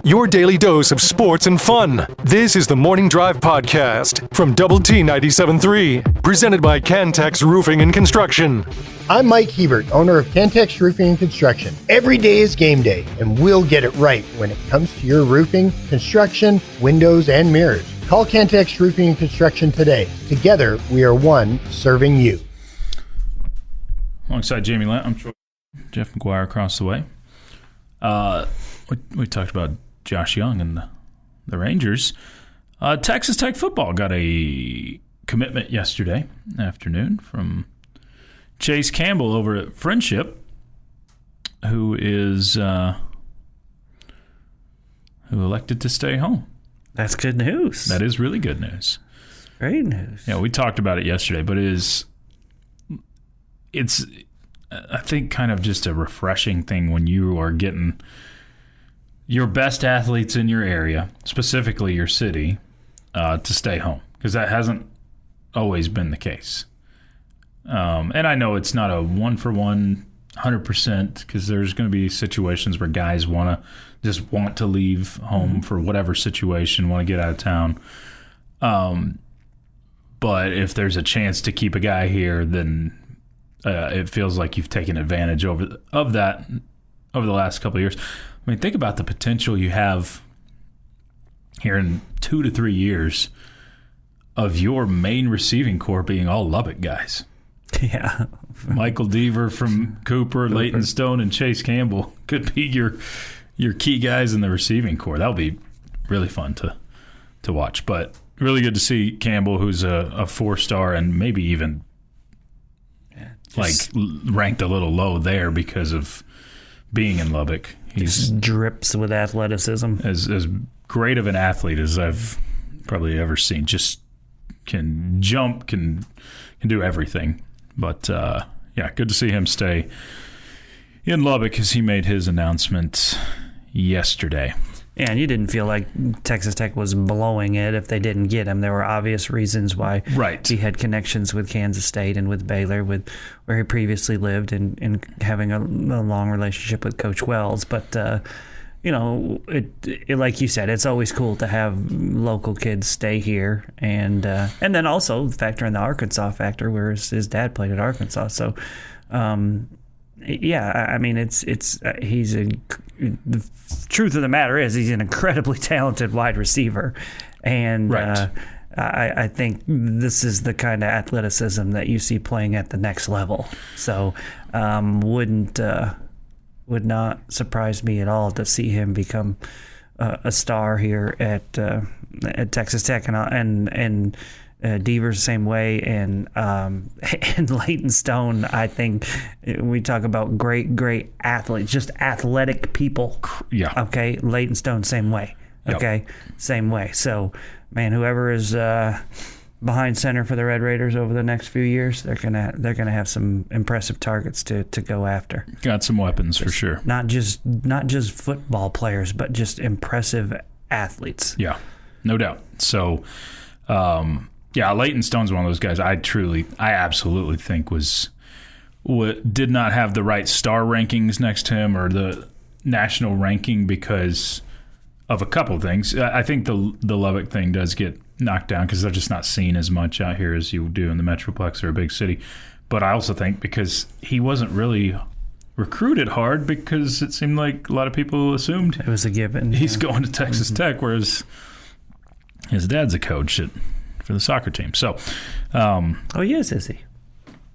Your daily dose of sports and fun. This is the Morning Drive Podcast from Double T 97.3, presented by Cantex Roofing and Construction. I'm Mike Hebert, owner of Cantex Roofing and Construction. Every day is game day, and we'll get it right when it comes to your roofing, construction, windows, and mirrors. Call Cantex Roofing and Construction today. Together, we are one serving you. Alongside Jamie Lent, I'm Jeff McGuire across the way. We talked about Josh Young and the Rangers. Texas Tech football got a commitment yesterday afternoon from Chase Campbell over at Friendship, who elected to stay home. That's good news. That is really good news. Great news. Yeah, we talked about it yesterday, but it's I think kind of just a refreshing thing when you are getting your best athletes in your area, specifically your city, to stay home, because that hasn't always been the case. And I know it's not a one-for-one, 100%, because there's going to be situations where guys want to leave home for whatever situation, want to get out of town. But if there's a chance to keep a guy here, then it feels like you've taken advantage of that over the last couple of years. I mean, think about the potential you have here in 2 to 3 years of your main receiving core being all Lubbock guys. Yeah. Michael Deaver from Cooper, Leighton Stone, and Chase Campbell could be your key guys in the receiving core. That'll be really fun to watch. But really good to see Campbell, who's a 4-star and maybe even ranked a little low there because of being in Lubbock. He's drips with athleticism. As great of an athlete as I've probably ever seen. Just can jump, can do everything. But, good to see him stay in Lubbock as he made his announcement yesterday. Yeah, and you didn't feel like Texas Tech was blowing it if they didn't get him. There were obvious reasons why. Right. He had connections with Kansas State and with Baylor, where he previously lived, and having a long relationship with Coach Wells. But, it like you said, it's always cool to have local kids stay here. And then also factor in the Arkansas factor, where his dad played at Arkansas. So, yeah, I mean, the truth of the matter is he's an incredibly talented wide receiver, and right. I think this is the kind of athleticism that you see playing at the next level. So, would not surprise me at all to see him become a star here at Texas Tech, and Deaver's the same way, and Leighton Stone. I think we talk about great athletes, just athletic people. Yeah. Okay. Leighton Stone, same way. Okay. Yep. Same way. So, man, whoever is behind center for the Red Raiders over the next few years, they're gonna have some impressive targets to go after. Got some weapons for sure. Not just football players, but just impressive athletes. Yeah, no doubt. So. Leighton Stone's one of those guys I absolutely think did not have the right star rankings next to him or the national ranking because of a couple of things. I think the Lubbock thing does get knocked down because they're just not seen as much out here as you do in the Metroplex or a big city. But I also think because he wasn't really recruited hard because it seemed like a lot of people assumed it was a given. He's going to Texas Tech, whereas his dad's a coach for the soccer team. So, yes, is he?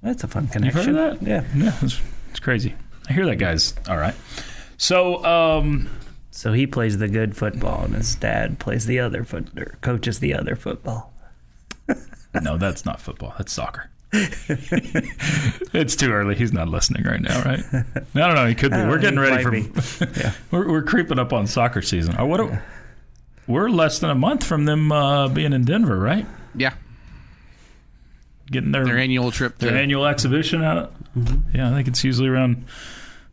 That's a fun connection. You've heard of that? Yeah, it's crazy. I hear that guy's all right. So, so he plays the good football, and his dad plays the other coaches the other football. No, that's not football. That's soccer. It's too early. He's not listening right now, right? I don't know. He could be. We're getting ready for. Yeah. We're creeping up on soccer season. We're less than a month from them being in Denver, right? Yeah. Getting their annual trip. Their annual exhibition out. Mm-hmm. Yeah, I think it's usually around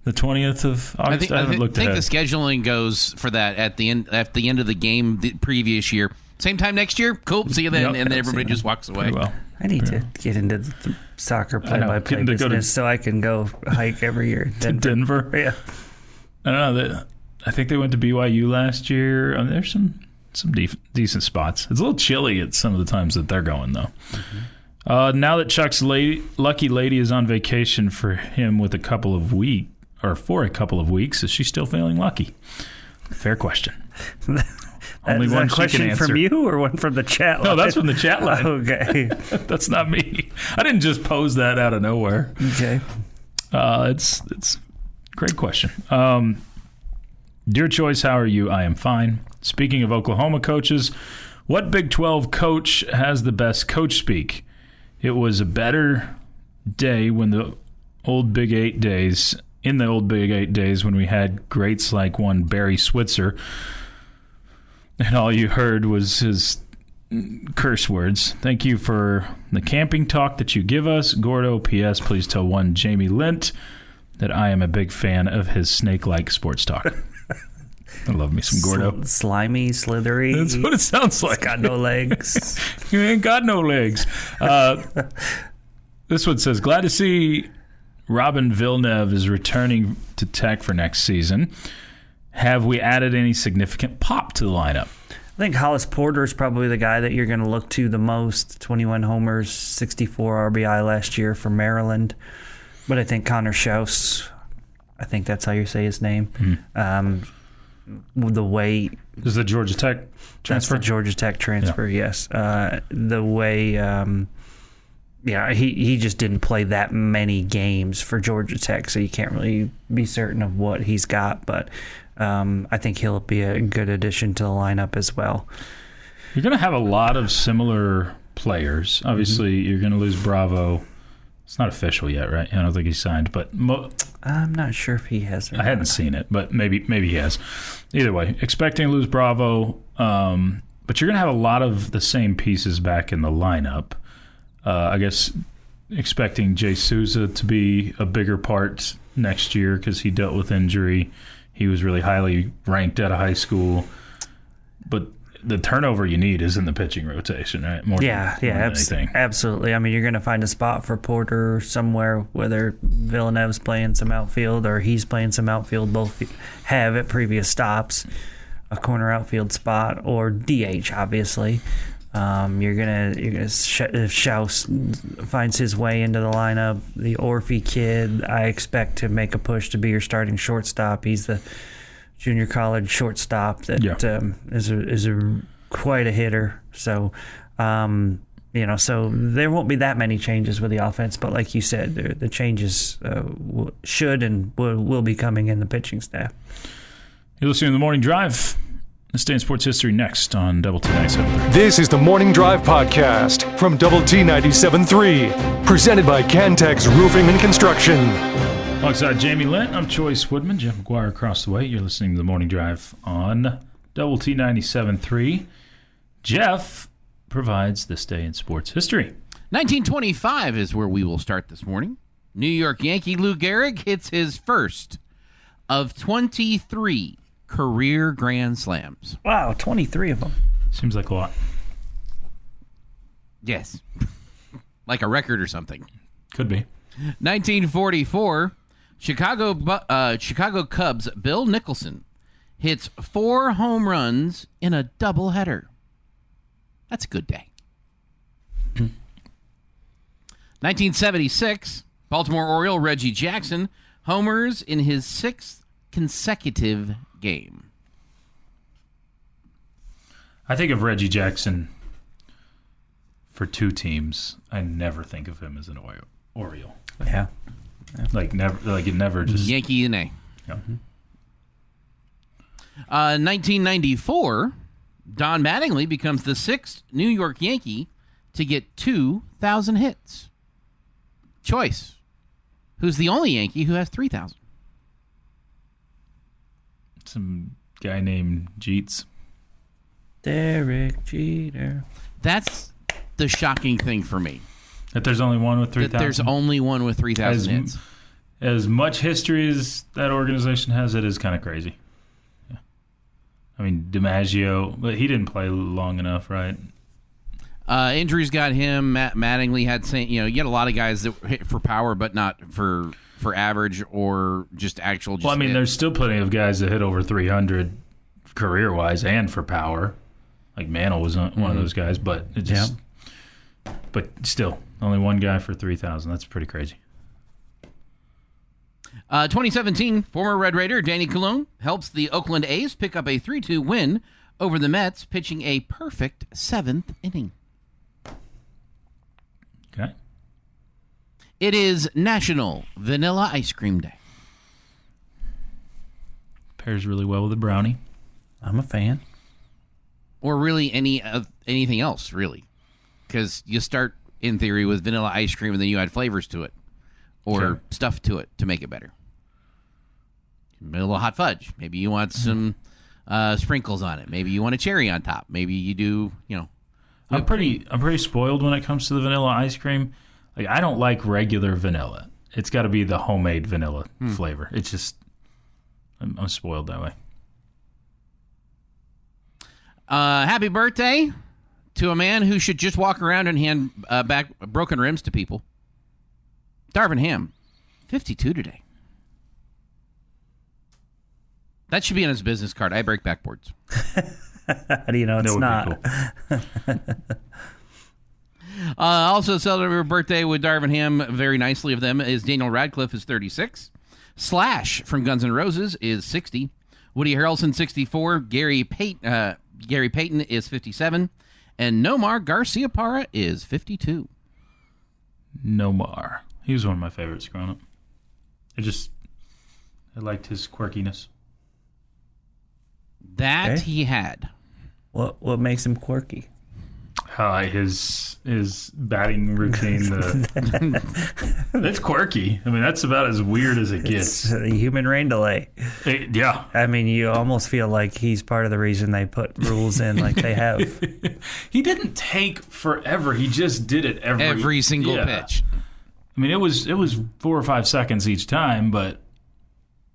the 20th of August. I think the scheduling goes for that at the end of the game the previous year. Same time next year. Cool. See you then. And then everybody just walks away. Well, I need to get into the soccer play-by-play business so I can go hike every year. To Denver. Yeah. I don't know. I think they went to BYU last year. There's some decent spots. It's a little chilly at some of the times that they're going, though. Mm-hmm. Now that Chuck's lucky lady is on vacation for him for a couple of weeks, is she still feeling lucky? Fair question. Only one a question she can answer. From you or one from the chat line? No, that's from the chat line. Okay. That's not me. I didn't just pose that out of nowhere. Okay. It's a great question. Dear Choice, how are you? I am fine. Speaking of Oklahoma coaches, what Big 12 coach has the best coach speak? It was a better day when the old Big 8 days, when we had greats like one Barry Switzer, and all you heard was his curse words. Thank you for the camping talk that you give us. Gordo, P.S. Please tell one Jamie Lent that I am a big fan of his snake-like sports talk. I love me some Gordo. Slimy, slithery. That's what it sounds like. It's got no legs. You ain't got no legs. This one says, glad to see Robin Villeneuve is returning to Tech for next season. Have we added any significant pop to the lineup? I think Hollis Porter is probably the guy that you're going to look to the most. 21 homers, 64 RBI last year for Maryland. But I think Connor Schaus, I think that's how you say his name. Mm-hmm. The way... Is the Georgia Tech transfer? That's the Georgia Tech transfer, yeah. Yes. The way... he just didn't play that many games for Georgia Tech, so you can't really be certain of what he's got. But I think he'll be a good addition to the lineup as well. You're going to have a lot of similar players. Obviously, you're going to lose Bravo. It's not official yet, right? I don't think he's signed, but I'm not sure if he has. I hadn't seen it, but maybe he has. Either way, expecting to lose Bravo, but you're going to have a lot of the same pieces back in the lineup. I guess expecting Jay Souza to be a bigger part next year because he dealt with injury. He was really highly ranked out of high school, but the turnover you need is in the pitching rotation, right? More than anything. Absolutely. I mean, you're going to find a spot for Porter somewhere, whether Villeneuve's playing some outfield or he's playing some outfield. Both have at previous stops a corner outfield spot or DH, obviously. You're gonna if Schaus finds his way into the lineup, the Orphe kid, I expect to make a push to be your starting shortstop. He's the junior college shortstop that is quite a hitter. So, so there won't be that many changes with the offense. But like you said, the changes should and will be coming in the pitching staff. You're listening to The Morning Drive. Let's stay in sports history next on Double T 97.3. This is the Morning Drive podcast from Double T 97.3, presented by Cantex Roofing and Construction. Alongside Jamie Lent, I'm Chois Woodman. Jeff McGuire across the way. You're listening to The Morning Drive on Double T 97.3. Jeff provides this day in sports history. 1925 is where we will start this morning. New York Yankee Lou Gehrig hits his first of 23 career grand slams. Wow, 23 of them. Seems like a lot. Yes. Like a record or something. Could be. 1944, Chicago Cubs Bill Nicholson hits 4 home runs in a doubleheader. That's a good day. 1976, Baltimore Oriole Reggie Jackson homers in his 6th consecutive game. I think of Reggie Jackson for 2 teams. I never think of him as an Oriole. Yeah. Like it never just Yankee and A. Yeah. 1994, Don Mattingly becomes the 6th New York Yankee to get 2,000 hits. Choice. Who's the only Yankee who has 3,000? Some guy named Jeets. Derek Jeter. That's the shocking thing for me. That there's only one with 3,000? That there's only one with 3,000 hits. As much history as that organization has, it is kind of crazy. Yeah. I mean, DiMaggio, but he didn't play long enough, right? Injuries got him. Mattingly had, you had a lot of guys that hit for power, but not for for average or just actual. Well, I mean, there's still plenty of guys that hit over 300 career-wise and for power. Like Mantle was one of those guys, but it just. Yeah. But still, only one guy for 3,000. That's pretty crazy. 2017, former Red Raider Danny Coulombe helps the Oakland A's pick up a 3-2 win over the Mets, pitching a perfect 7th inning. Okay. It is National Vanilla Ice Cream Day. Pairs really well with a brownie. I'm a fan. Or really anything else, really. Because you start, in theory, with vanilla ice cream and then you add flavors to it. Or stuff to it to make it better. A little hot fudge. Maybe you want some sprinkles on it. Maybe you want a cherry on top. Maybe you do, I'm pretty spoiled when it comes to the vanilla ice cream. Like, I don't like regular vanilla. It's got to be the homemade vanilla flavor. It's just, I'm spoiled that way. Happy birthday to a man who should just walk around and hand back broken rims to people. Darvin Ham, 52 today. That should be on his business card. I break backboards. How do you know it's not? Cool. Also celebrating her birthday with Darvin Ham, very nicely of them, is Daniel Radcliffe, is 36. Slash from Guns N' Roses is 60. Woody Harrelson, 64. Gary Payton is 57. And Nomar Garciaparra is 52. Nomar. He was one of my favorites growing up. I liked his quirkiness. That he had. What makes him quirky? His batting routine. That's quirky. I mean, that's about as weird as it gets. It's a human rain delay. Yeah. I mean, you almost feel like he's part of the reason they put rules in like they have. He didn't take forever. He just did it every single pitch. I mean, it was 4 or 5 seconds each time, but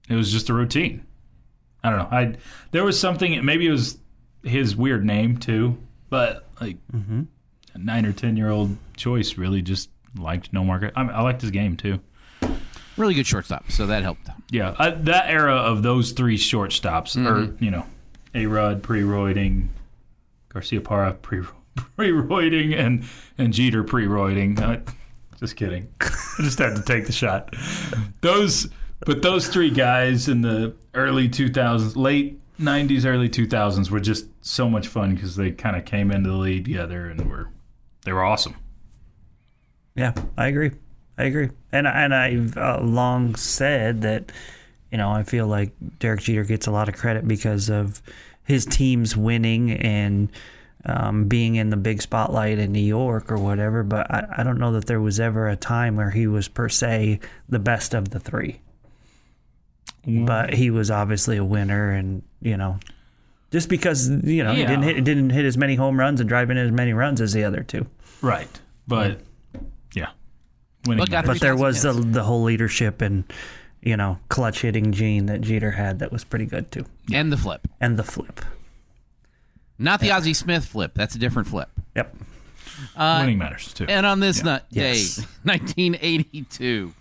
it was just a routine. I don't know. There was something. Maybe it was his weird name too, but like a 9 or 10-year-old Choice really just liked Nomar. I liked his game too. Really good shortstop, so that helped. Yeah, that era of those three shortstops, or A-Rod pre-roiding, Garciaparra pre-roiding, and Jeter pre-roiding. Just kidding. I just had to take the shot. Those three guys in the early 2000s, late 90s, early 2000s were just so much fun because they kind of came into the league together and they were awesome. Yeah, I agree. And I've long said that, I feel like Derek Jeter gets a lot of credit because of his teams winning and being in the big spotlight in New York or whatever, but I don't know that there was ever a time where he was per se the best of the three. But he was obviously a winner, and just because he didn't hit as many home runs and drive in as many runs as the other two. Right, but winning. But there was the whole leadership and clutch hitting gene that Jeter had that was pretty good too. And the flip. Not the Ozzie Smith flip. That's a different flip. Yep. Winning matters too. And on this day, 1982.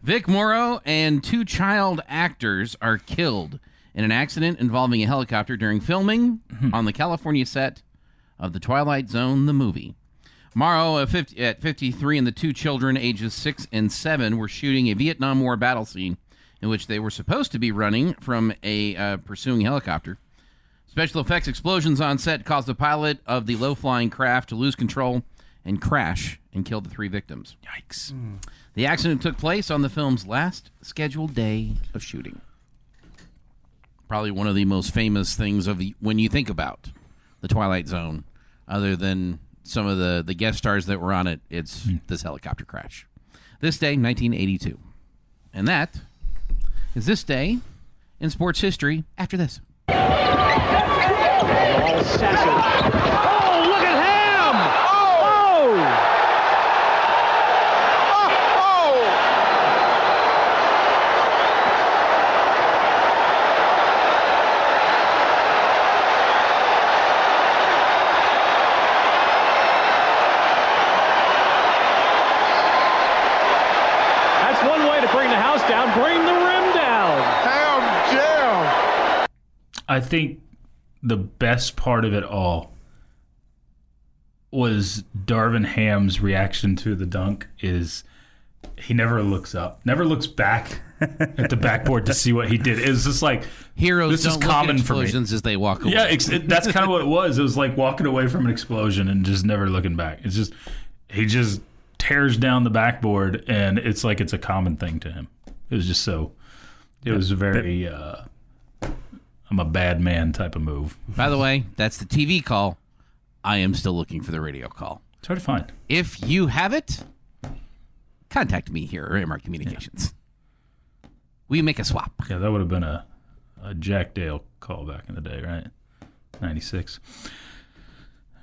Vic Morrow and 2 child actors are killed in an accident involving a helicopter during filming on the California set of The Twilight Zone, the movie. Morrow, at 53, and the 2 children, ages 6 and 7, were shooting a Vietnam War battle scene in which they were supposed to be running from a pursuing helicopter. Special effects explosions on set caused the pilot of the low-flying craft to lose control and crash and kill the 3 victims. Yikes. The accident took place on the film's last scheduled day of shooting. Probably one of the most famous things when you think about The Twilight Zone, other than some of the guest stars that were on it, it's this helicopter crash. This day, 1982. And that is this day in sports history after this. Oh, look at Ham! Oh! I think the best part of it all was Darvin Ham's reaction to the dunk is he never looks up, never looks back at the backboard to see what he did. It was just like, heroes this don't is look common at for me. explosions as they walk away. Yeah, that's kind of what it was. It was like walking away from an explosion and just never looking back. It's just, he just tears down the backboard, and it's like it's a common thing to him. It was just so, it was very, I'm a bad man type of move. By the way, that's the TV call. I am still looking for the radio call. It's hard to find. If you have it, contact me here at MR Communications. We make a swap. Yeah, that would have been a Jack Dale call back in the day, right? 96.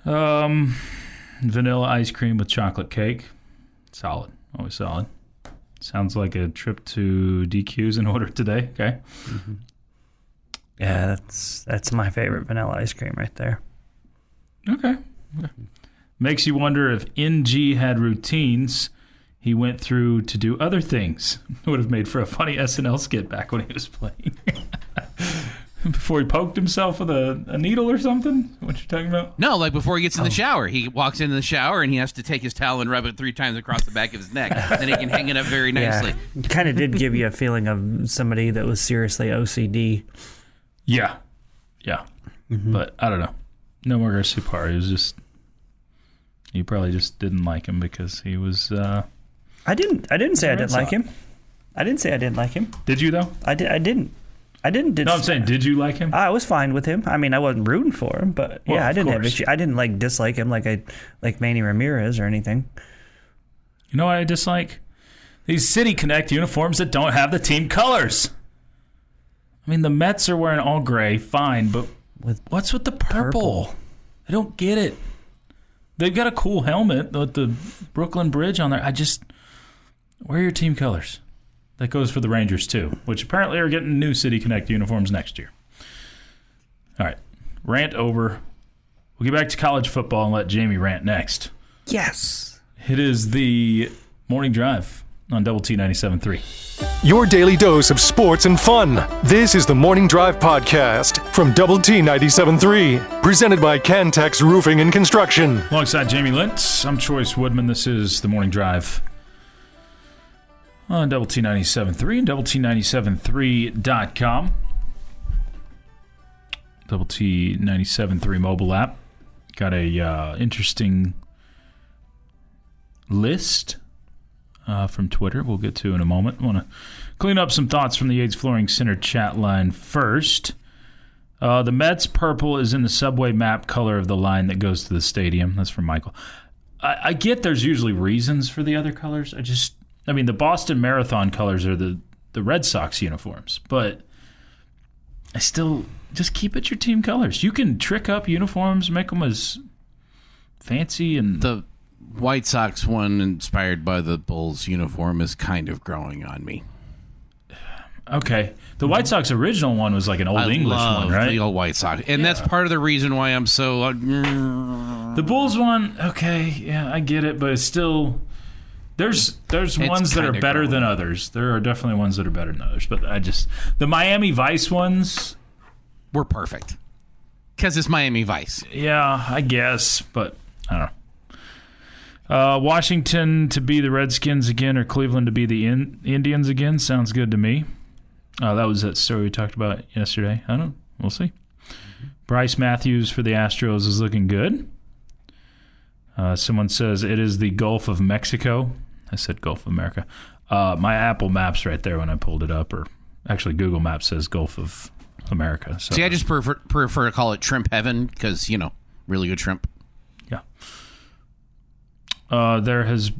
Vanilla ice cream with chocolate cake. Solid. Always solid. Sounds like a trip to DQ's in order today. Okay. Mm-hmm. Yeah, that's my favorite vanilla ice cream right there. Okay. Makes you wonder if NG had routines he went through to do other things. Would have made for a funny SNL skit back when he was playing. Before he poked himself with a needle or something? What you talking about? No, like before he gets in the shower. He walks into the shower and he has to take his towel and rub it 3 times across the back of his neck. Then he can hang it up very nicely. Yeah, kind of did give you a feeling of somebody that was seriously OCD. Yeah. Yeah. Mm-hmm. But I don't know. No more Garcia Parra. It was just, you probably just didn't like him because he was I didn't say I didn't like him. I didn't say I didn't like him. Did you though? I didn't. No, I'm saying, did you like him? I was fine with him. I mean, I wasn't rooting for him, but well, yeah, I didn't have issue. I didn't like dislike him like Manny Ramirez or anything. You know what I dislike? These City Connect uniforms that don't have the team colors. I mean, the Mets are wearing all gray, fine, but what's with the purple? I don't get it. They've got a cool helmet with the Brooklyn Bridge on there. Where are your team colors? That goes for the Rangers, too, which apparently are getting new City Connect uniforms next year. All right. Rant over. We'll get back to college football and let Jamie rant next. Yes. It is the Morning Drive on Double T 97.3. Your daily dose of sports and fun. This is the Morning Drive Podcast from Double T 97.3. Presented by Cantex Roofing and Construction. Alongside Jamie Lent, I'm Chois Woodman. This is the Morning Drive on Double T 97.3 and Double T973.com. Double T 97.3 mobile app. Got a interesting list from Twitter we'll get to in a moment. Want to clean up some thoughts from the Yates Flooring Center chat line first. The Mets purple is in the subway map color of the line that goes to the stadium. That's from Michael. I get there's usually reasons for the other colors. I mean, the Boston Marathon colors are the Red Sox uniforms, but I still just keep it your team colors. You can trick up uniforms, make them as fancy. And the White Sox one, inspired by the Bulls uniform, is kind of growing on me. Okay. The White Sox original one was like an old English one, right? The old White Sox. And that's part of the reason why I'm so... the Bulls one, okay, yeah, I get it, but it's still... There's ones that are better than others. There are definitely ones that are better than others, but the Miami Vice ones were perfect because it's Miami Vice. Yeah, I guess, but I don't know. Washington to be the Redskins again, or Cleveland to be the Indians again sounds good to me. That was that story we talked about yesterday. I don't know. We'll see. Mm-hmm. Bryce Matthews for the Astros is looking good. Someone says it is the Gulf of Mexico. I said Gulf of America. My Apple Maps right there when I pulled it up, or actually Google Maps says Gulf of America. So. See, I just prefer to call it Shrimp Heaven because, really good shrimp. Yeah. There has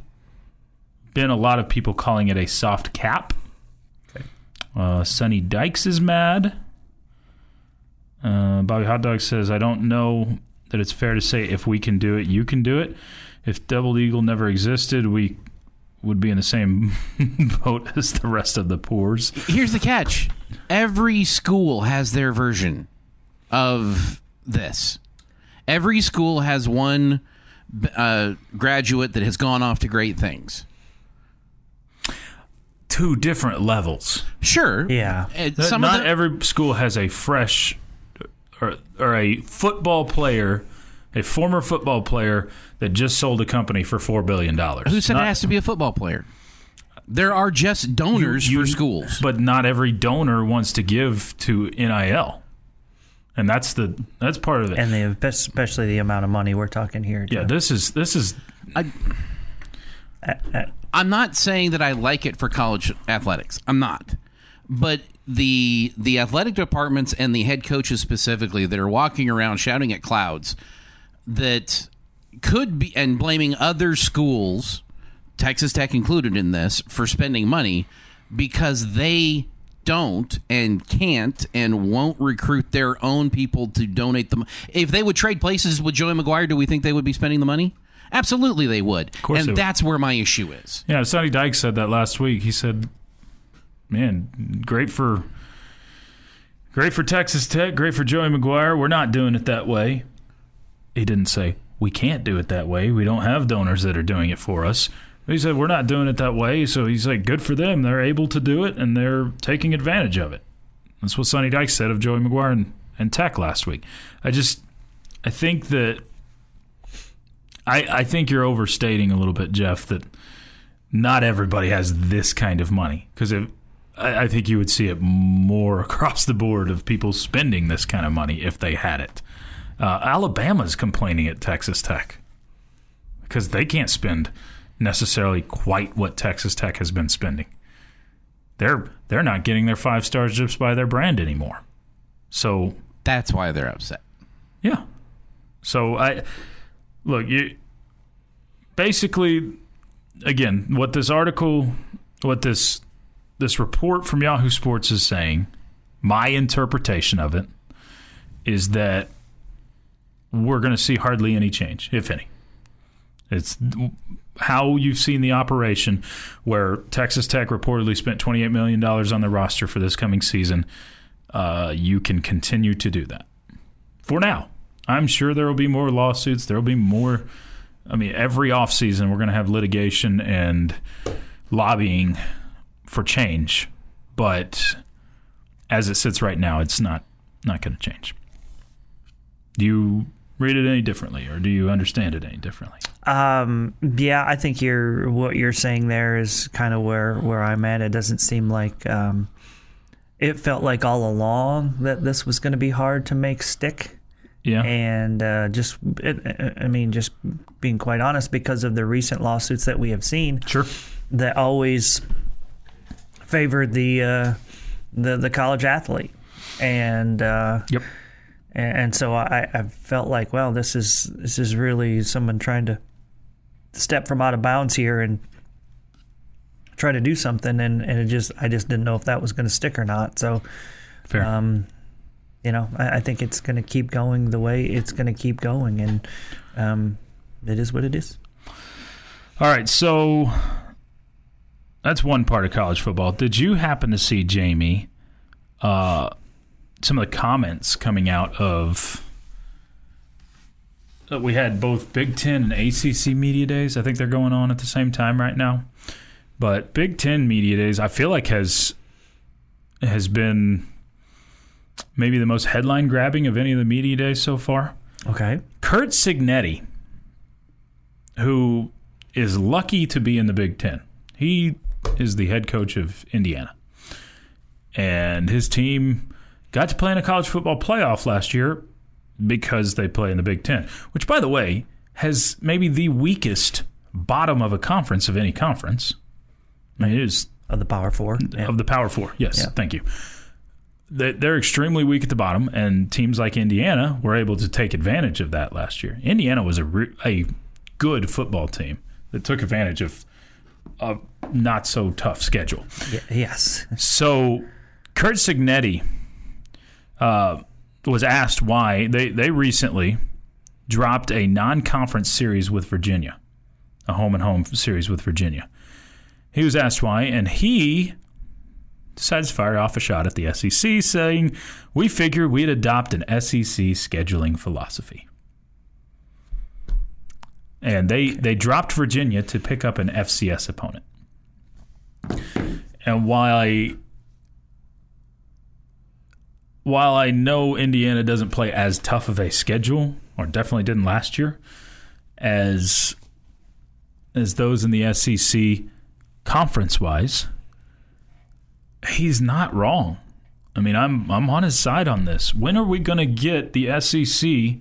been a lot of people calling it a soft cap. Okay. Sonny Dykes is mad. Bobby Hot Dog says, I don't know that it's fair to say if we can do it, you can do it. If Double Eagle never existed, we would be in the same boat as the rest of the poors. Here's the catch. Every school has their version of this. Every school has one graduate that has gone off to great things. 2 different levels. Sure. Yeah. Not every school has a fresh or a football player, a former football player that just sold a company for $4 billion. Who said it has to be a football player? There are just donors for schools. But not every donor wants to give to NIL. And that's part of it. And especially the amount of money we're talking here. Yeah, this is I'm not saying that I like it for college athletics. I'm not. But the athletic departments and the head coaches specifically that are walking around shouting at clouds that could be, and blaming other schools, Texas Tech included in this, for spending money because they don't and can't and won't recruit their own people to donate them. If they would trade places with Joey McGuire, do we think they would be spending the money? Absolutely they would. Of course, and that's where my issue is. Yeah, Sonny Dykes said that last week. He said, man, great for Texas Tech, great for Joey McGuire. We're not doing it that way. He didn't say, we can't do it that way. We don't have donors that are doing it for us. He said, we're not doing it that way. So he's like, good for them. They're able to do it, and they're taking advantage of it. That's what Sonny Dykes said of Joey McGuire and Tech last week. I think that I think you're overstating a little bit, Jeff, that not everybody has this kind of money. Because I think you would see it more across the board of people spending this kind of money if they had it. Alabama's complaining at Texas Tech because they can't spend necessarily quite what Texas Tech has been spending. They're not getting their 5 stars just by their brand anymore. So that's why they're upset. Yeah. So you basically, again, what this article, what this report from Yahoo Sports is saying, my interpretation of it is that we're going to see hardly any change, if any. It's how you've seen the operation where Texas Tech reportedly spent $28 million on the roster for this coming season. You can continue to do that. For now. I'm sure there will be more lawsuits. There will be more. I mean, every offseason we're going to have litigation and lobbying for change. But as it sits right now, it's not going to change. Do you read it any differently, or do you understand it any differently? Yeah, I think what you're saying there is kind of where I'm at. It doesn't seem like it felt like all along that this was going to be hard to make stick. Yeah, and just being quite honest, because of the recent lawsuits that we have seen, sure, that always favored the college athlete, and yep. And so I felt like, well, this is really someone trying to step from out of bounds here and try to do something, and I just didn't know if that was going to stick or not. So, fair. I think it's going to keep going the way it's going to keep going, and it is what it is. All right, so that's one part of college football. Did you happen to see, Jamie, some of the comments coming out of we had both Big Ten and ACC Media Days. I think they're going on at the same time right now. But Big Ten Media Days, I feel like has been maybe the most headline-grabbing of any of the media days so far. Okay. Curt Cignetti, who is lucky to be in the Big Ten. He is the head coach of Indiana. And his team got to play in a college football playoff last year because they play in the Big Ten, which, by the way, has maybe the weakest bottom of a conference of any conference. I mean, it is of the Power Four. Yeah. Of the Power Four, yes. Yeah. Thank you. They're extremely weak at the bottom, and teams like Indiana were able to take advantage of that last year. Indiana was a good football team that took advantage of a not-so-tough schedule. Yes. So Curt Cignetti was asked why they recently dropped a non-conference series with Virginia, a home-and-home series with Virginia. He was asked why, and he decides to fire off a shot at the SEC, saying, we figured we'd adopt an SEC scheduling philosophy. And they dropped Virginia to pick up an FCS opponent. And while while I know Indiana doesn't play as tough of a schedule, or definitely didn't last year, as those in the SEC conference-wise, he's not wrong. I mean, I'm on his side on this. When are we going to get the SEC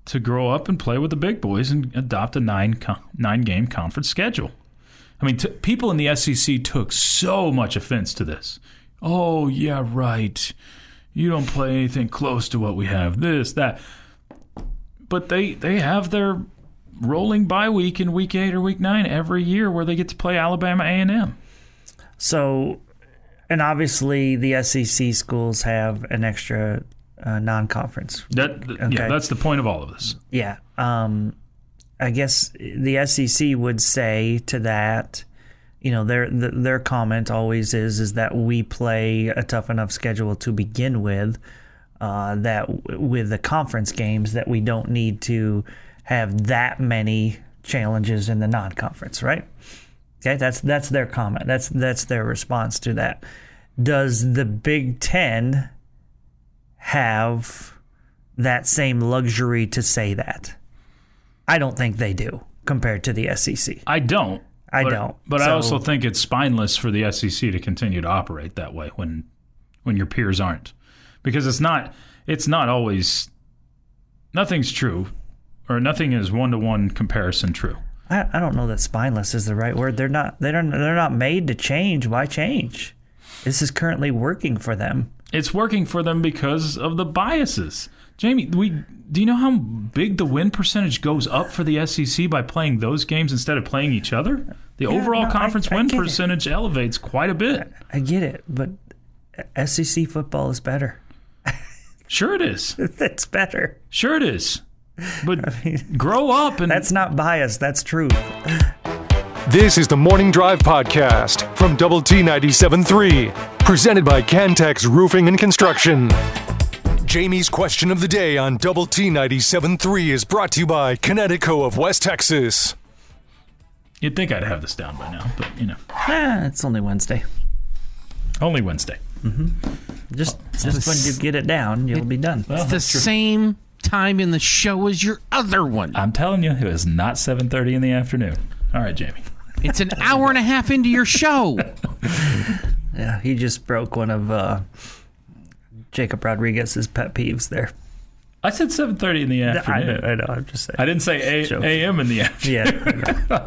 to grow up and play with the big boys and adopt a nine-game conference schedule? I mean, people in the SEC took so much offense to this. Oh, yeah, right. You don't play anything close to what we have, this, that. But they have their rolling bye week in week 8 or week 9 every year where they get to play Alabama A&M. So, and obviously the SEC schools have an extra non-conference. Yeah, that's the point of all of this. Yeah. I guess the SEC would say to that, their comment always is that we play a tough enough schedule to begin with, that with the conference games that we don't need to have that many challenges in the non-conference, right? Okay, that's their comment. That's their response to that. Does the Big Ten have that same luxury to say that? I don't think they do compared to the SEC. I don't. But I also think it's spineless for the SEC to continue to operate that way when your peers aren't, because it's not always, nothing's true, or nothing is one-to-one comparison true. I don't know that spineless is the right word. They're not made to change. Why change? This is currently working for them. It's working for them because of the biases. Jamie, do you know how big the win percentage goes up for the SEC by playing those games instead of playing each other? The overall conference win percentage elevates quite a bit. I get it, but SEC football is better. Sure it is. It's better. Sure it is. But grow up. And that's not bias. That's truth. This is the Morning Drive Podcast from Double T 97.3, presented by Cantex Roofing and Construction. Jamie's question of the day on Double T 97.3 is brought to you by Connecticut of West Texas. You'd think I'd have this down by now, but it's only Wednesday. Only Wednesday. Mm-hmm. Just when you get it down, you'll be done. It's the same time in the show as your other one. I'm telling you, it was not 7:30 in the afternoon. All right, Jamie. It's an hour and a half into your show. Yeah, he just broke one of Jacob Rodriguez's pet peeves there. I said 7:30 in the afternoon. I know. I'm just saying. I didn't say a.m. in the afternoon. Yeah. No.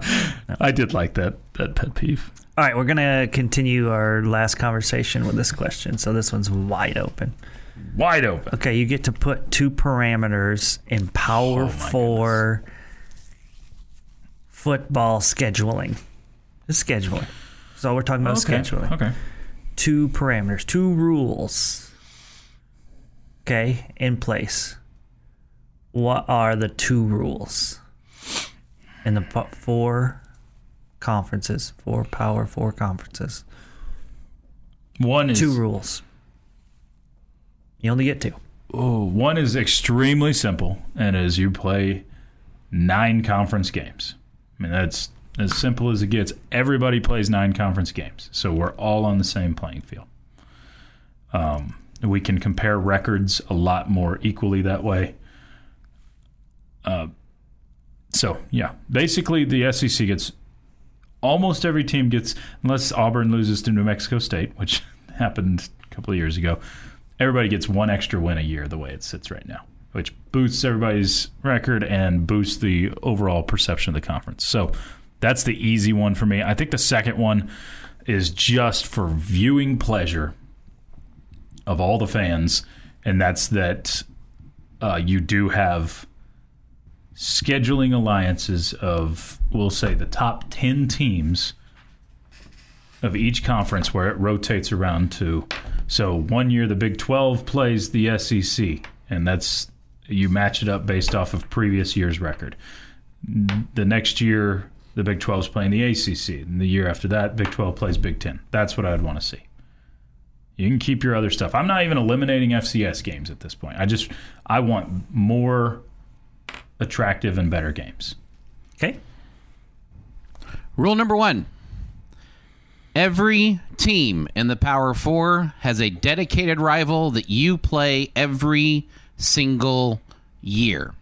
I did like that pet peeve. All right, we're going to continue our last conversation with this question. So this one's wide open. Wide open. Okay, you get to put 2 parameters in Power 4 football scheduling. Just scheduling. So we're talking about scheduling. Okay. 2 parameters, 2 rules. Okay, in place. What are the 2 rules in the 4 conferences, 4 Power 4 conferences? One is 2 rules. You only get 2. Oh, one is extremely simple, and is you play 9 conference games. I mean, that's as simple as it gets. Everybody plays 9 conference games, so we're all on the same playing field. We can compare records a lot more equally that way. Basically the SEC gets, almost every team gets, unless Auburn loses to New Mexico State, which happened a couple of years ago, everybody gets 1 extra win a year the way it sits right now, which boosts everybody's record and boosts the overall perception of the conference. So that's the easy one for me. I think the second one is just for viewing pleasure of all the fans, and that's that you do have scheduling alliances of, we'll say, the top 10 teams of each conference where it rotates around to. So one year the Big 12 plays the SEC, and that's, you match it up based off of previous year's record. The next year the Big 12 is playing the ACC, and the year after that Big 12 plays Big 10. That's what I'd want to see. You can keep your other stuff. I'm not even eliminating FCS games at this point. I want more attractive and better games. Okay. Rule number 1. Every team in the Power Four has a dedicated rival that you play every single year.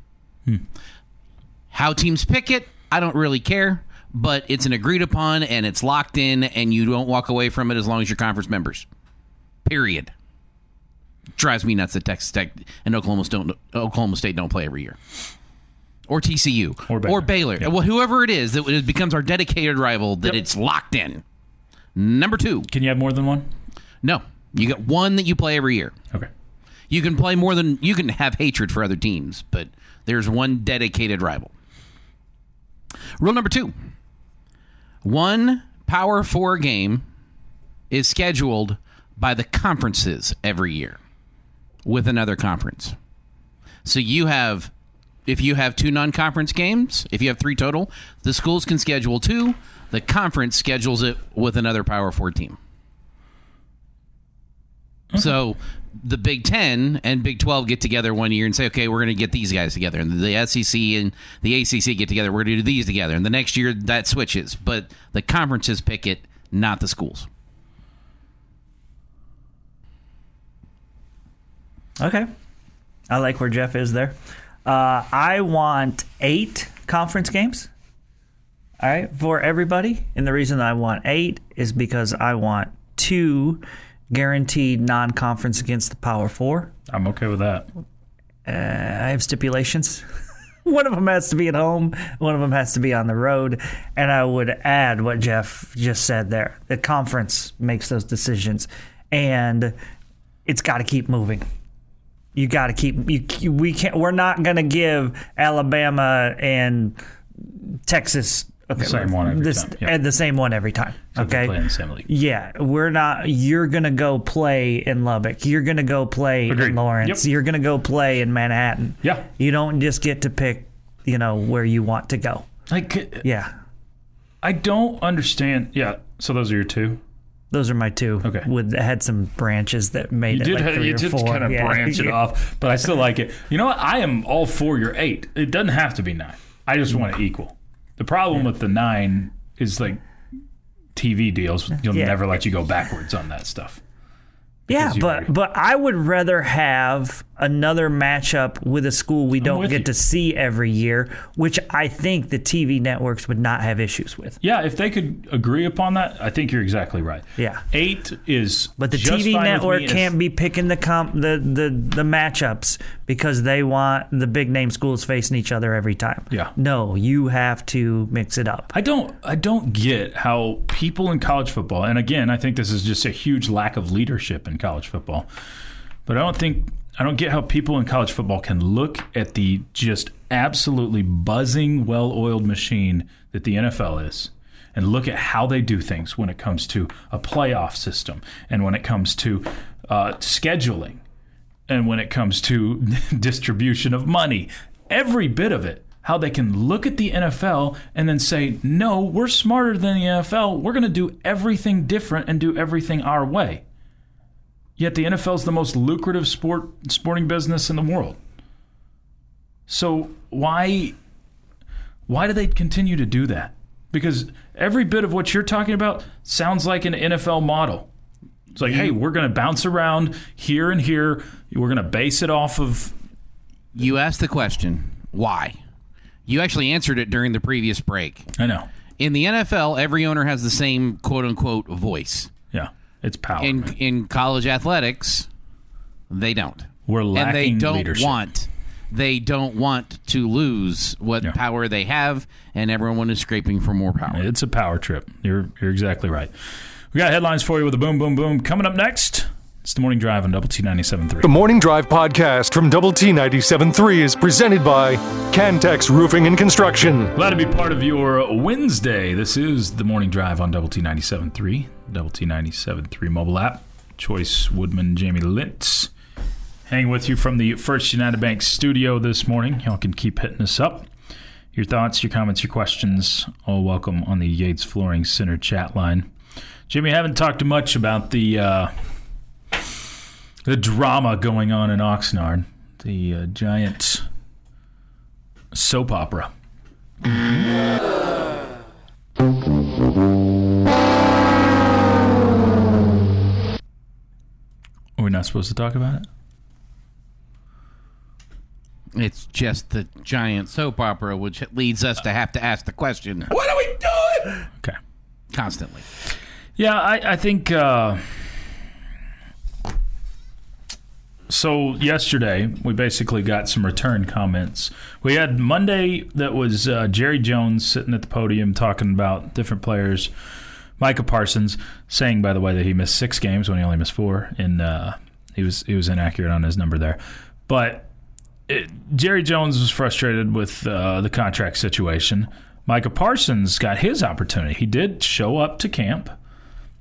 How teams pick it, I don't really care, but it's an agreed upon and it's locked in, and you don't walk away from it as long as you're conference members. Period. Drives me nuts that Texas Tech and Oklahoma State don't play every year. Or TCU. Or Baylor. Yeah. Well, whoever it is, that it becomes our dedicated rival, that it's locked in. Number 2. Can you have more than one? No. You got one that you play every year. Okay. You can play more than... You can have hatred for other teams, but there's one dedicated rival. Rule number 2. One Power 4 game is scheduled by the conferences every year with another conference. So you have... If you have 2 non-conference games, if you have 3 total, the schools can schedule 2. The conference schedules it with another Power 4 team. Okay. So the Big 10 and Big 12 get together one year and say, okay, we're going to get these guys together. And the SEC and the ACC get together. We're going to do these together. And the next year, that switches. But the conferences pick it, not the schools. Okay. I like where Jeff is there. I want 8 conference games, all right, for everybody. And the reason I want 8 is because I want 2 guaranteed non-conference against the Power 4. I'm okay with that. I have stipulations. One of them has to be at home. One of them has to be on the road. And I would add what Jeff just said there. The conference makes those decisions. And it's got to keep moving. You got to keep. We can't. We're not going to give Alabama and Texas the same one every time. Yep. The same one every time. So okay. they play in the same league. Yeah, we're not. You're going to go play in Lubbock. You're going to go play in Lawrence. Yep. You're going to go play in Manhattan. Yeah. You don't just get to pick. Where you want to go. Yeah. I don't understand. Yeah. So those are your 2. Those are my 2. Okay. Had some branches that made it like 3 or 4. You did kind of branch it off, but I still like it. You know what? I am all for your 8. It doesn't have to be 9. I just want it equal. The problem with the 9 is like TV deals. You'll never let you go backwards on that stuff. Yeah, but I would rather have another matchup with a school we don't get to see every year, which I think the TV networks would not have issues with. Yeah, if they could agree upon that, I think you're exactly right. Yeah, 8 is. But the TV network can't be picking the matchups because they want the big name schools facing each other every time. Yeah. No, you have to mix it up. I don't get how people in college football, and again, I think this is just a huge lack of leadership in college football. But I don't get how people in college football can look at the just absolutely buzzing, well-oiled machine that the NFL is and look at how they do things when it comes to a playoff system and when it comes to scheduling and when it comes to distribution of money. Every bit of it. How they can look at the NFL and then say, no, we're smarter than the NFL. We're going to do everything different and do everything our way. Yet the NFL is the most lucrative sporting business in the world. So why do they continue to do that? Because every bit of what you're talking about sounds like an NFL model. It's like, hey, we're going to bounce around here and here. We're going to base it off of... You asked the question, why? You actually answered it during the previous break. I know. In the NFL, every owner has the same quote-unquote voice. Yeah, it's power. In college athletics, they don't. We're lacking and leadership. They don't want to lose what power they have, and everyone is scraping for more power. It's a power trip. You're exactly right. We got headlines for you with a boom, boom, boom. Coming up next, it's The Morning Drive on Double T 97.3. The Morning Drive podcast from Double T 97.3 is presented by Cantex Roofing and Construction. Glad to be part of your Wednesday. This is The Morning Drive on Double T 97.3, Double T 97.3 mobile app. Chois Woodman, Jamie Lent, hanging with you from the First United Bank studio this morning. Y'all can keep hitting us up. Your thoughts, your comments, your questions, all welcome on the Yates Flooring Center chat line. Jimmy, I haven't talked much about the drama going on in Oxnard, the giant soap opera. not supposed to talk about it? It's just the giant soap opera, which leads us to have to ask the question, What are we doing? Okay. constantly. Yeah, I think so. Yesterday, we basically got some return comments. We had Monday that was Jerry Jones sitting at the podium talking about different players. Micah Parsons saying, by the way, that he missed 6 games when he only missed 4, and he was inaccurate on his number there. But Jerry Jones was frustrated with the contract situation. Micah Parsons got his opportunity. He did show up to camp.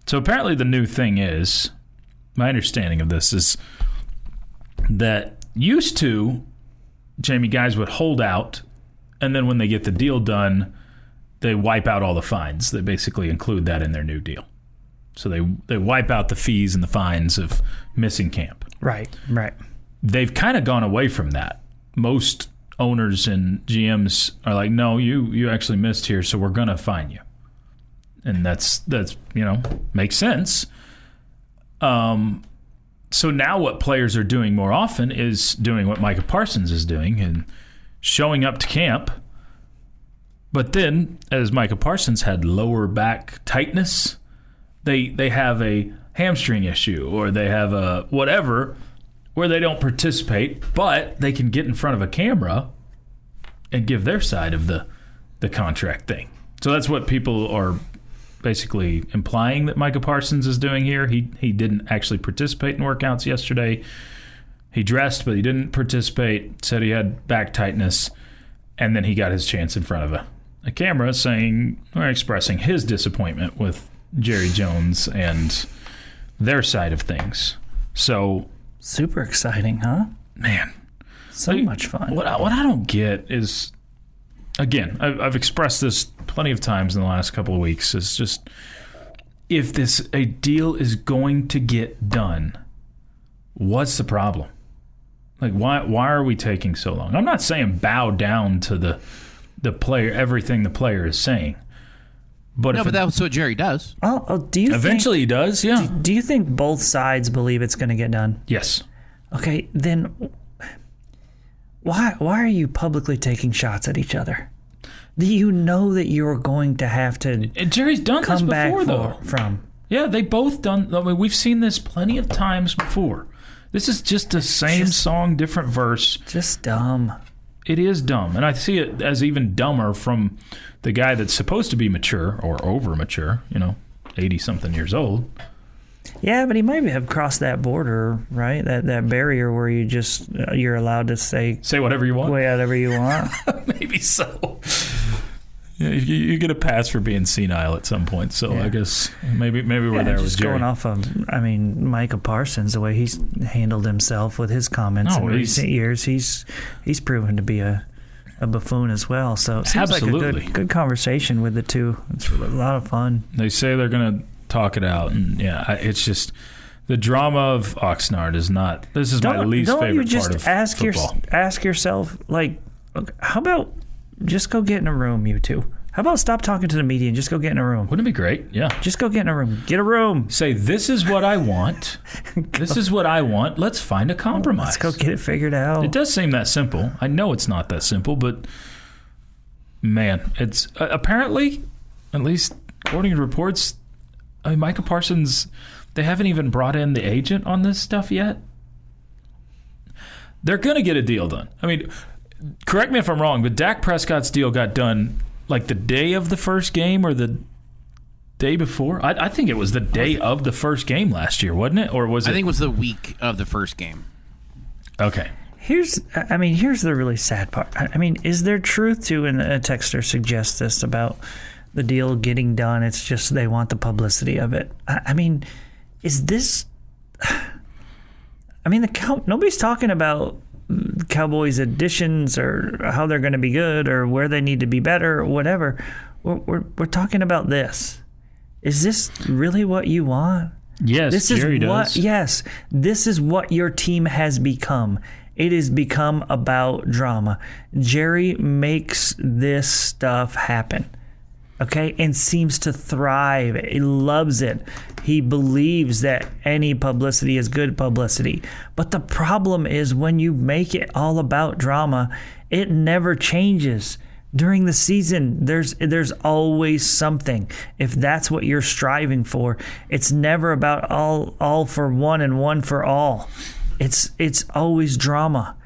So apparently the new thing is, my understanding of this is that used to, Jamie, guys would hold out, and then when they get the deal done, they wipe out all the fines. They basically include that in their new deal. So they wipe out the fees and the fines of missing camp. Right. They've kind of gone away from that. Most owners and GMs are like, no, you actually missed here, so we're going to fine you. And that's makes sense. So now what players are doing more often is doing what Micah Parsons is doing and showing up to camp. But then, as Micah Parsons had lower back tightness, they have a hamstring issue or they have a whatever where they don't participate, but they can get in front of a camera and give their side of the contract thing. So that's what people are basically implying that Micah Parsons is doing here. He didn't actually participate in workouts yesterday. He dressed, but he didn't participate, said he had back tightness, and then he got his chance in front of a camera saying or expressing his disappointment with Jerry Jones and their side of things. So super exciting, huh? Man. So much fun. What I don't get is, again, I've expressed this plenty of times in the last couple of weeks, is just if a deal is going to get done, what's the problem? Like, why are we taking so long? I'm not saying bow down to the player, everything the player is saying. But but that's what Jerry does. Do you eventually he does, yeah. Do you think both sides believe it's going to get done? Yes. Okay, then why are you publicly taking shots at each other? Do you know that you're going to have to and Jerry's done this before, though. Yeah, they both done. I mean, we've seen this plenty of times before. This is just the same song, different verse. Just dumb. It is dumb, and I see it as even dumber from the guy that's supposed to be mature or over mature, 80-something years old. Yeah, but he might have crossed that border, right? That barrier where you're allowed to say whatever you want. Whatever you want. Maybe so. Yeah, you get a pass for being senile at some point, so yeah. I guess maybe we're there with Jerry. Going off of, Micah Parsons, the way he's handled himself with his comments in recent years, he's proven to be a buffoon as well. So it seems like a good conversation with the two. It's a lot of fun. They say they're going to talk it out, and it's just the drama of Oxnard is not. This is my least favorite part of football. Don't you just ask yourself, like, how about just go get in a room, you two? How about stop talking to the media and just go get in a room? Wouldn't it be great? Yeah. Just go get in a room. Get a room. Say, this is what I want. This is what I want. Let's find a compromise. Let's go get it figured out. It does seem that simple. I know it's not that simple, but man, it's apparently, at least according to reports, Micah Parsons, they haven't even brought in the agent on this stuff yet. They're going to get a deal done. Correct me if I'm wrong, but Dak Prescott's deal got done like the day of the first game or the day before. I think it was the day of the first game last year, wasn't it? Or was it? I think it was the week of the first game. Okay. Here's the really sad part. Is there truth to, and a texter suggests this about the deal getting done, it's just they want the publicity of it. Is this... nobody's talking about Cowboys additions or how they're going to be good or where they need to be better or whatever. We're talking about this. Is this really what you want? Yes, Jerry does. Yes, this is what your team has become. It has become about drama. Jerry makes this stuff happen. okay, and seems to thrive. He loves it. He believes that any publicity is good publicity. But the problem is when you make it all about drama, it never changes. During the season, there's always something. If that's what you're striving for, it's never about all for one and one for all. It's always drama.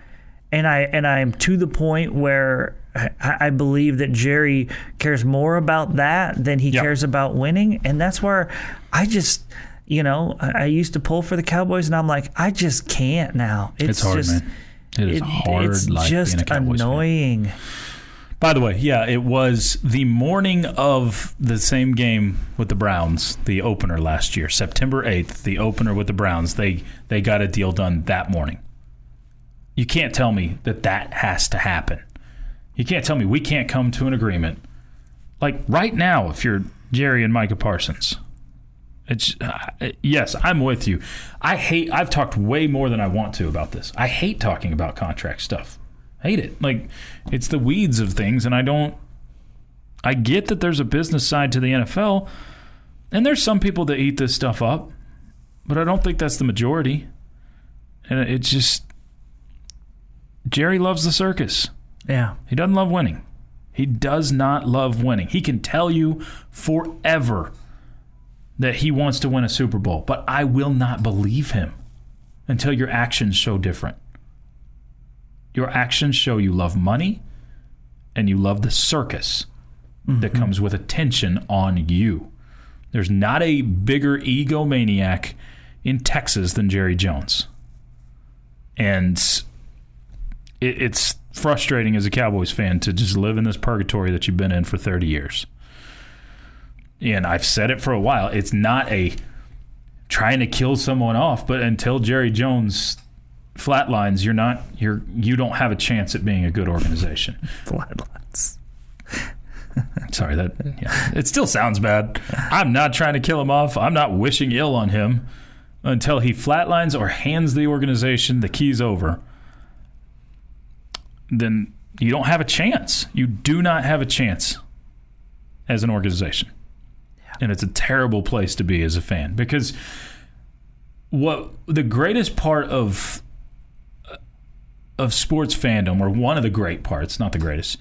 And I am to the point where I believe that Jerry cares more about that than he cares about winning. And that's where I just, I used to pull for the Cowboys, and I'm like, I just can't now. It's hard, just, man. It is hard it's life just being a Cowboys annoying. fan. By the way, it was the morning of the same game with the Browns, the opener last year, September 8th, the opener with the Browns. They got a deal done that morning. You can't tell me that has to happen. You can't tell me we can't come to an agreement. Like right now, if you're Jerry and Micah Parsons, it's yes, I'm with you. I've talked way more than I want to about this. I hate talking about contract stuff. Hate it. Like, it's the weeds of things, and I get that there's a business side to the NFL, and there's some people that eat this stuff up, but I don't think that's the majority. And it's just, Jerry loves the circus. Yeah. He doesn't love winning. He does not love winning. He can tell you forever that he wants to win a Super Bowl, but I will not believe him until your actions show different. Your actions show you love money and you love the circus that comes with attention on you. There's not a bigger egomaniac in Texas than Jerry Jones. And it's frustrating as a Cowboys fan to just live in this purgatory that you've been in for 30 years. And I've said it for a while. It's not a trying to kill someone off, but until Jerry Jones flatlines, you don't have a chance at being a good organization. Flatlines. Sorry, it still sounds bad. I'm not trying to kill him off. I'm not wishing ill on him until he flatlines or hands the organization the keys over. Then you don't have a chance. You do not have a chance as an organization. Yeah. And it's a terrible place to be as a fan, because what the greatest part of sports fandom, or one of the great parts, not the greatest,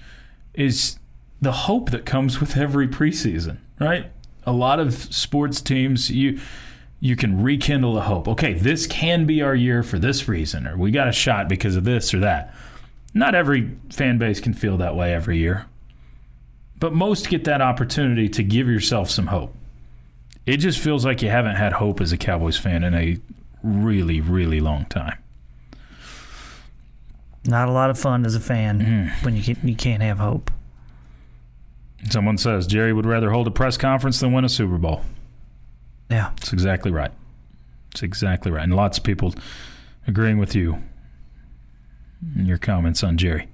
is the hope that comes with every preseason, right? A lot of sports teams, you can rekindle the hope. Okay, this can be our year for this reason, or we got a shot because of this or that. Not every fan base can feel that way every year, but most get that opportunity to give yourself some hope. It just feels like you haven't had hope as a Cowboys fan in a really, really long time. Not a lot of fun as a fan when you can't have hope. Someone says Jerry would rather hold a press conference than win a Super Bowl. Yeah. That's exactly right. It's exactly right. And lots of people agreeing with you in your comments on Jerry.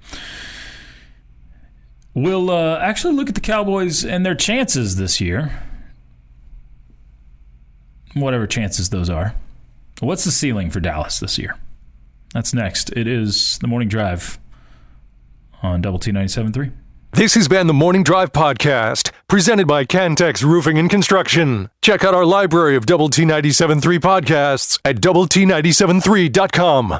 We'll actually look at the Cowboys and their chances this year. Whatever chances those are. What's the ceiling for Dallas this year? That's next. It is the Morning Drive on Double T 97.3. This has been the Morning Drive Podcast, presented by Cantex Roofing and Construction. Check out our library of Double T 97.3 podcasts at doublet97.3.com.